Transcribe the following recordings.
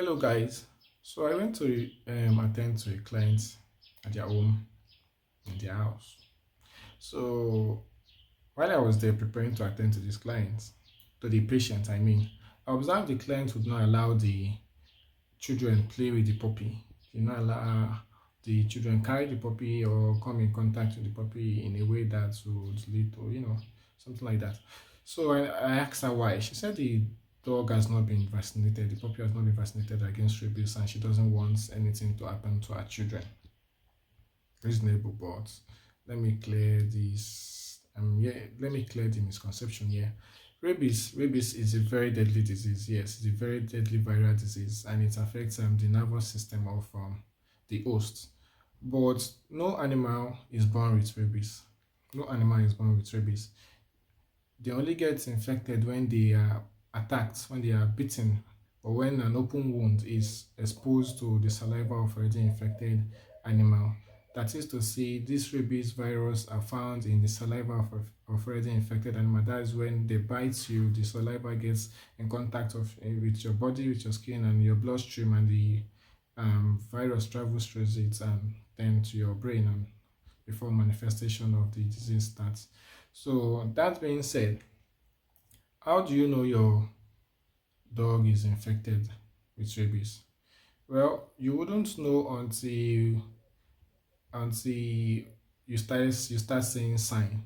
Hello guys. So I went to attend to a client at their home in their house. So while I was there preparing to attend to this client, to the patient, I observed the client would not allow the children play with the puppy. Did not allow the children carry the puppy or come in contact with the puppy in a way that would lead to, something like that. So I asked her why. She said the dog has not been vaccinated, the puppy has not been vaccinated against rabies, and she doesn't want anything to happen to her children. Reasonable, but let me clear this. Let me clear the misconception here. Rabies is a very deadly disease. Yes, it's a very deadly viral disease, and it affects the nervous system of the host. But no animal is born with rabies. No animal is born with rabies. They only get infected when they are attacked, when they are bitten, or when an open wound is exposed to the saliva of already infected animal. That is to say, this rabies virus are found in the saliva of already infected animal. That is when they bite you, the saliva gets in contact with your body, with your skin, and your bloodstream, and the virus travels through it and then to your brain, and before manifestation of the disease starts. So that being said, how do you know your dog is infected with rabies? Well, you wouldn't know until you start seeing sign,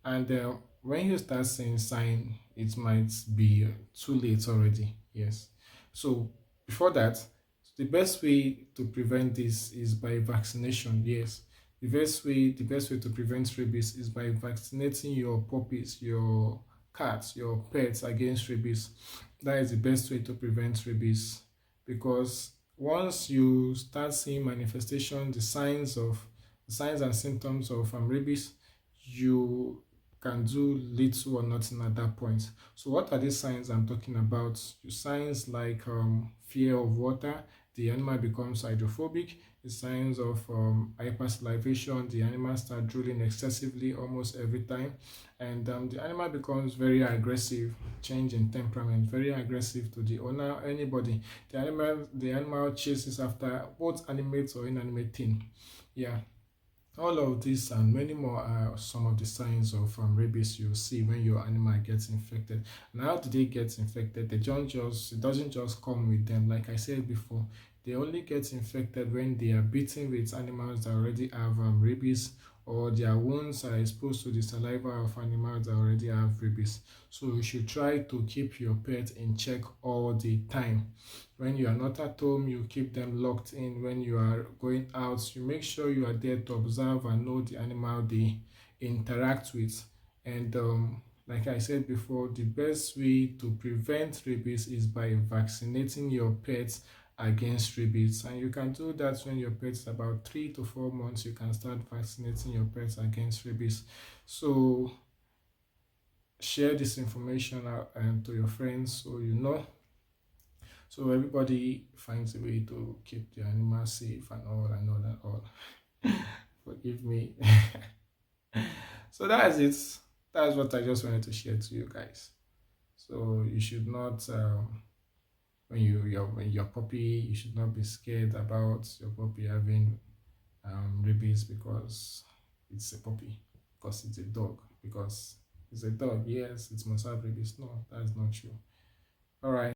and when you start seeing sign, it might be too late already. Yes. So before that, the best way to prevent this is by vaccination. Yes. The best way to prevent rabies is by vaccinating your puppies, your cats, your pets against rabies. That is the best way to prevent rabies, because once you start seeing manifestation, the signs and symptoms of rabies, you can do little or nothing at that point. So what are these signs I'm talking about? Signs like fear of water, the animal becomes hydrophobic. The signs of hypersalivation, the animal start drooling excessively almost every time, and the animal becomes very aggressive, change in temperament, very aggressive to the owner, anybody. The animal chases after both animate or inanimate thing. Yeah, all of this and many more are some of the signs of rabies you see when your animal gets infected. And how do they get infected? It doesn't just come with them. Like I said before, they only get infected when they are bitten with animals that already have rabies, or their wounds are exposed to the saliva of animals that already have rabies. So you should try to keep your pet in check all the time. When you are not at home, you keep them locked in. When you are going out, you make sure you are there to observe and know the animal they interact with. And like I said before, the best way to prevent rabies is by vaccinating your pets against rabies. And you can do that when your pet is about 3 to 4 months. You can start vaccinating your pets against rabies. So share this information out and to your friends, so you know, so everybody finds a way to keep the animals safe and all and all and all. Forgive me. So that's it. That's what I just wanted to share to you guys. So you should not, when your puppy, you should not be scared about your puppy having rabies because it's a puppy, because it's a dog, because it's a dog. Yes, it must have rabies. No, that is not true. All right.